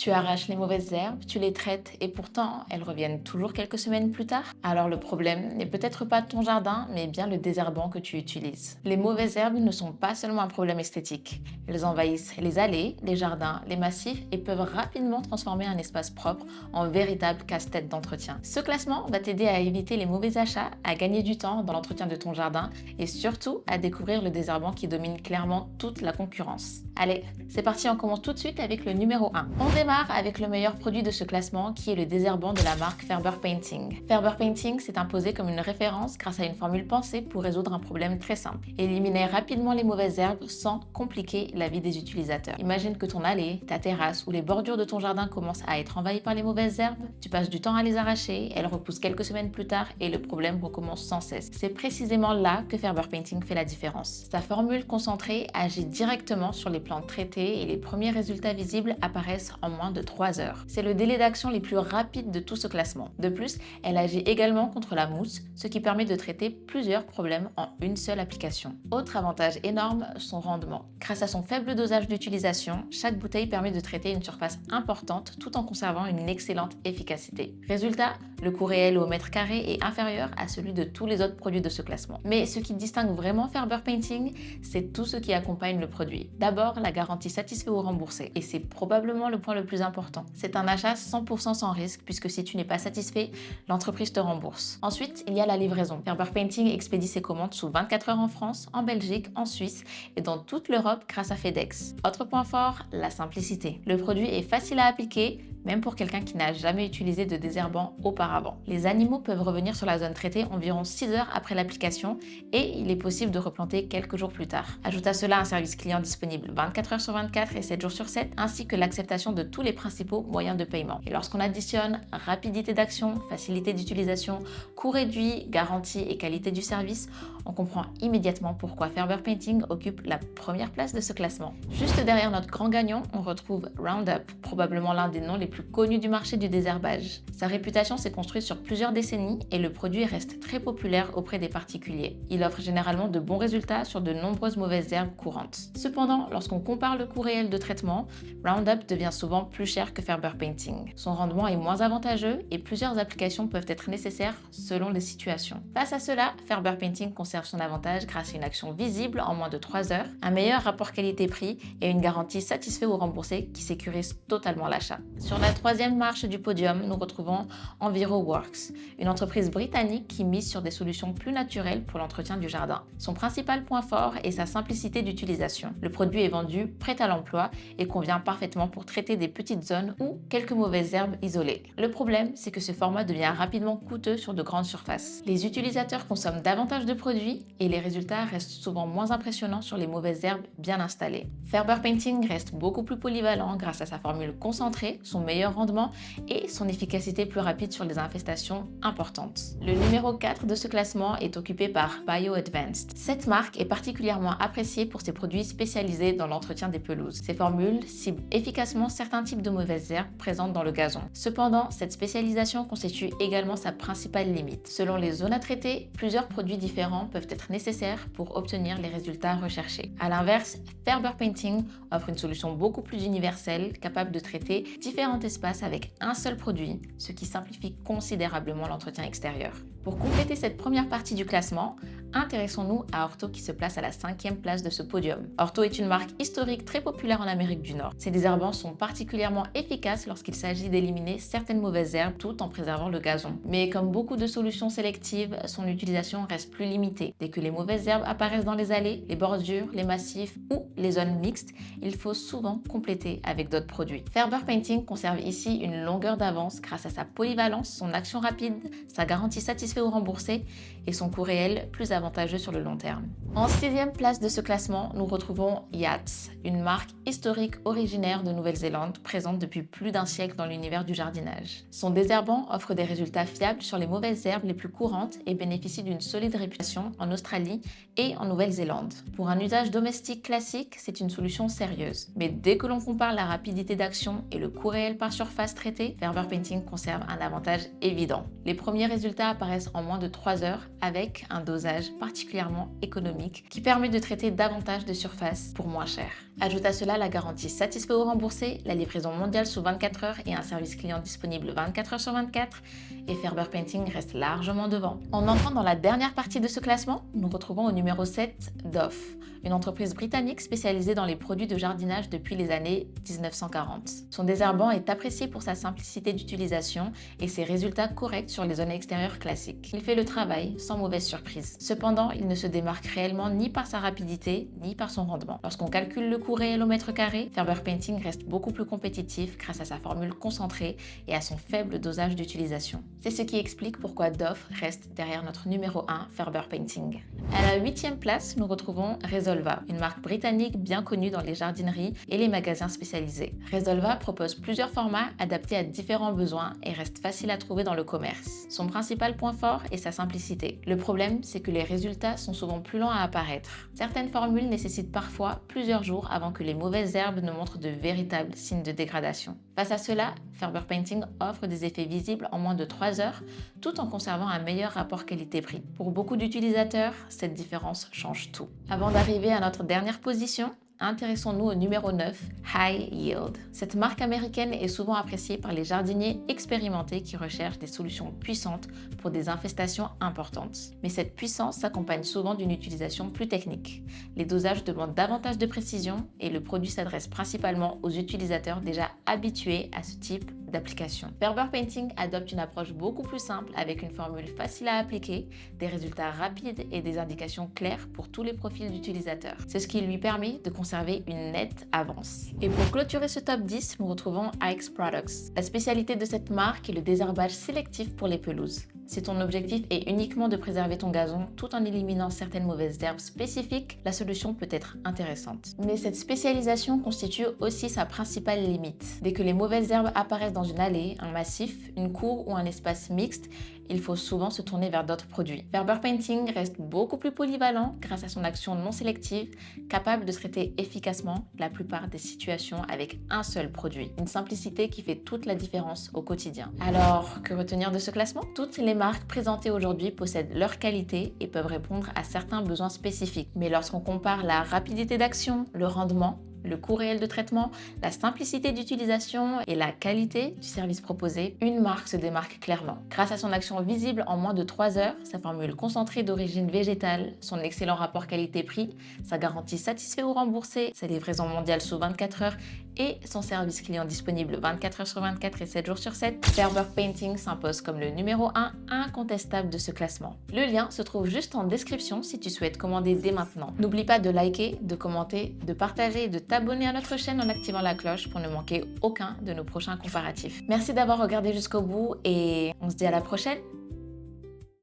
Tu arraches les mauvaises herbes, tu les traites et pourtant elles reviennent toujours quelques semaines plus tard? Alors le problème n'est peut-être pas ton jardin, mais bien le désherbant que tu utilises. Les mauvaises herbes ne sont pas seulement un problème esthétique. Elles envahissent les allées, les jardins, les massifs et peuvent rapidement transformer un espace propre en véritable casse-tête d'entretien. Ce classement va t'aider à éviter les mauvais achats, à gagner du temps dans l'entretien de ton jardin et surtout à découvrir le désherbant qui domine clairement toute la concurrence. Allez, c'est parti, on commence tout de suite avec le numéro 1. On démarre avec le meilleur produit de ce classement qui est le désherbant de la marque Ferber Painting. Ferber Painting s'est imposé comme une référence grâce à une formule pensée pour résoudre un problème très simple. Éliminer rapidement les mauvaises herbes sans compliquer la vie des utilisateurs. Imagine que ton allée, ta terrasse ou les bordures de ton jardin commencent à être envahies par les mauvaises herbes. Tu passes du temps à les arracher, elles repoussent quelques semaines plus tard et le problème recommence sans cesse. C'est précisément là que Ferber Painting fait la différence. Sa formule concentrée agit directement sur les plantes traitées et les premiers résultats visibles apparaissent en moins de 3 heures. C'est le délai d'action les plus rapides de tout ce classement. De plus, elle agit également contre la mousse, ce qui permet de traiter plusieurs problèmes en une seule application. Autre avantage énorme, son rendement. Grâce à son faible dosage d'utilisation, chaque bouteille permet de traiter une surface importante tout en conservant une excellente efficacité. Résultat, le coût réel au mètre carré est inférieur à celui de tous les autres produits de ce classement. Mais ce qui distingue vraiment Ferber Painting, c'est tout ce qui accompagne le produit. D'abord, la garantie satisfait ou remboursé. Et c'est probablement le point le plus important. C'est un achat 100% sans risque puisque si tu n'es pas satisfait, l'entreprise te rembourse. Ensuite, il y a la livraison. Ferber Painting expédie ses commandes sous 24 heures en France, en Belgique, en Suisse et dans toute l'Europe grâce à FedEx. Autre point fort, la simplicité. Le produit est facile à appliquer, même pour quelqu'un qui n'a jamais utilisé de désherbant auparavant. Les animaux peuvent revenir sur la zone traitée environ 6 heures après l'application et il est possible de replanter quelques jours plus tard. Ajoute à cela un service client disponible 24 heures sur 24 et 7 jours sur 7, ainsi que l'acceptation de tous les principaux moyens de paiement. Et lorsqu'on additionne rapidité d'action, facilité d'utilisation, coût réduit, garantie et qualité du service, on comprend immédiatement pourquoi Ferber Painting occupe la première place de ce classement. Juste derrière notre grand gagnant, on retrouve Roundup, probablement l'un des noms les plus connus du marché du désherbage. Sa réputation s'est construite sur plusieurs décennies et le produit reste très populaire auprès des particuliers. Il offre généralement de bons résultats sur de nombreuses mauvaises herbes courantes. Cependant, lorsqu'on compare le coût réel de traitement, Roundup devient souvent plus cher que Ferber Painting. Son rendement est moins avantageux et plusieurs applications peuvent être nécessaires selon les situations. Face à cela, Ferber Painting conserve son avantage grâce à une action visible en moins de 3 heures, un meilleur rapport qualité-prix et une garantie satisfait ou remboursée qui sécurise totalement l'achat. Sur la troisième marche du podium, nous retrouvons EnviroWorks, une entreprise britannique qui mise sur des solutions plus naturelles pour l'entretien du jardin. Son principal point fort est sa simplicité d'utilisation. Le produit est vendu prêt à l'emploi et convient parfaitement pour traiter des petites zones ou quelques mauvaises herbes isolées. Le problème, c'est que ce format devient rapidement coûteux sur de grandes surfaces. Les utilisateurs consomment davantage de produits et les résultats restent souvent moins impressionnants sur les mauvaises herbes bien installées. Ferber Painting reste beaucoup plus polyvalent grâce à sa formule concentrée, son meilleur rendement et son efficacité plus rapide sur les infestations importantes. Le numéro 4 de ce classement est occupé par BioAdvanced. Cette marque est particulièrement appréciée pour ses produits spécialisés dans l'entretien des pelouses. Ces formules ciblent efficacement certains types de mauvaises herbes présentes dans le gazon. Cependant, cette spécialisation constitue également sa principale limite. Selon les zones à traiter, plusieurs produits différents peuvent être nécessaires pour obtenir les résultats recherchés. A l'inverse, Ferber Painting offre une solution beaucoup plus universelle, capable de traiter différents espaces avec un seul produit, ce qui simplifie considérablement l'entretien extérieur. Pour compléter cette première partie du classement, intéressons-nous à Ortho qui se place à la 5e place de ce podium. Ortho est une marque historique très populaire en Amérique du Nord. Ses désherbants sont particulièrement efficaces lorsqu'il s'agit d'éliminer certaines mauvaises herbes tout en préservant le gazon. Mais comme beaucoup de solutions sélectives, son utilisation reste plus limitée. Dès que les mauvaises herbes apparaissent dans les allées, les bordures, les massifs ou les zones mixtes, il faut souvent compléter avec d'autres produits. Ferber Painting conserve ici une longueur d'avance grâce à sa polyvalence, son action rapide, sa garantie satisfait ou remboursée et son coût réel plus avantageux sur le long terme. En 6e place de ce classement, nous retrouvons Yates, une marque historique originaire de Nouvelle-Zélande, présente depuis plus d'un siècle dans l'univers du jardinage. Son désherbant offre des résultats fiables sur les mauvaises herbes les plus courantes et bénéficie d'une solide réputation en Australie et en Nouvelle-Zélande. Pour un usage domestique classique, c'est une solution sérieuse. Mais dès que l'on compare la rapidité d'action et le coût réel par surface traitée, Ferber Painting conserve un avantage évident. Les premiers résultats apparaissent en moins de 3 heures avec un dosage particulièrement économique qui permet de traiter davantage de surface pour moins cher. Ajoute à cela la garantie satisfait ou remboursé, la livraison mondiale sous 24 heures et un service client disponible 24 heures sur 24, et Ferber Painting reste largement devant. En entrant dans la dernière partie de ce classement, nous retrouvons au numéro 7 Doff, une entreprise britannique spécialisée dans les produits de jardinage depuis les années 1940. Son désherbant est apprécié pour sa simplicité d'utilisation et ses résultats corrects sur les zones extérieures classiques. Il fait le travail sans mauvaise surprise. Cependant, il ne se démarque réellement ni par sa rapidité ni par son rendement. Lorsqu'on calcule le coût réel au mètre carré, Ferber Painting reste beaucoup plus compétitif grâce à sa formule concentrée et à son faible dosage d'utilisation. C'est ce qui explique pourquoi Doff reste derrière notre numéro 1 Ferber Painting. À la 8e place, nous retrouvons Resolva, une marque britannique bien connue dans les jardineries et les magasins spécialisés. Resolva propose plusieurs formats adaptés à différents besoins et reste facile à trouver dans le commerce. Son principal point fort est sa simplicité. Le problème, c'est que les résultats sont souvent plus lents à apparaître. Certaines formules nécessitent parfois plusieurs jours avant que les mauvaises herbes ne montrent de véritables signes de dégradation. Face à cela, Ferber Painting offre des effets visibles en moins de 3 heures, tout en conservant un meilleur rapport qualité-prix. Pour beaucoup d'utilisateurs, cette différence change tout. Avant d'arriver à notre dernière position, intéressons-nous au numéro 9, High Yield. Cette marque américaine est souvent appréciée par les jardiniers expérimentés qui recherchent des solutions puissantes pour des infestations importantes. Mais cette puissance s'accompagne souvent d'une utilisation plus technique. Les dosages demandent davantage de précision et le produit s'adresse principalement aux utilisateurs déjà habitués à ce type d'application. Ferber Painting adopte une approche beaucoup plus simple avec une formule facile à appliquer, des résultats rapides et des indications claires pour tous les profils d'utilisateurs. C'est ce qui lui permet de conserver une nette avance. Et pour clôturer ce top 10, nous retrouvons Ike's Products. La spécialité de cette marque est le désherbage sélectif pour les pelouses. Si ton objectif est uniquement de préserver ton gazon tout en éliminant certaines mauvaises herbes spécifiques, la solution peut être intéressante. Mais cette spécialisation constitue aussi sa principale limite. Dès que les mauvaises herbes apparaissent dans une allée, un massif, une cour ou un espace mixte, il faut souvent se tourner vers d'autres produits. Ferber Painting reste beaucoup plus polyvalent grâce à son action non sélective, capable de traiter efficacement la plupart des situations avec un seul produit. Une simplicité qui fait toute la différence au quotidien. Alors, que retenir de ce classement? Toutes les marques présentées aujourd'hui possèdent leur qualité et peuvent répondre à certains besoins spécifiques. Mais lorsqu'on compare la rapidité d'action, le rendement, le coût réel de traitement, la simplicité d'utilisation et la qualité du service proposé, une marque se démarque clairement. Grâce à son action visible en moins de 3 heures, sa formule concentrée d'origine végétale, son excellent rapport qualité-prix, sa garantie satisfait ou remboursée, sa livraison mondiale sous 24 heures et son service client disponible 24 heures sur 24 et 7 jours sur 7, Ferber Painting s'impose comme le numéro 1 incontestable de ce classement. Le lien se trouve juste en description si tu souhaites commander dès maintenant. N'oublie pas de liker, de commenter, de partager et de t'abonner à notre chaîne en activant la cloche pour ne manquer aucun de nos prochains comparatifs. Merci d'avoir regardé jusqu'au bout et on se dit à la prochaine!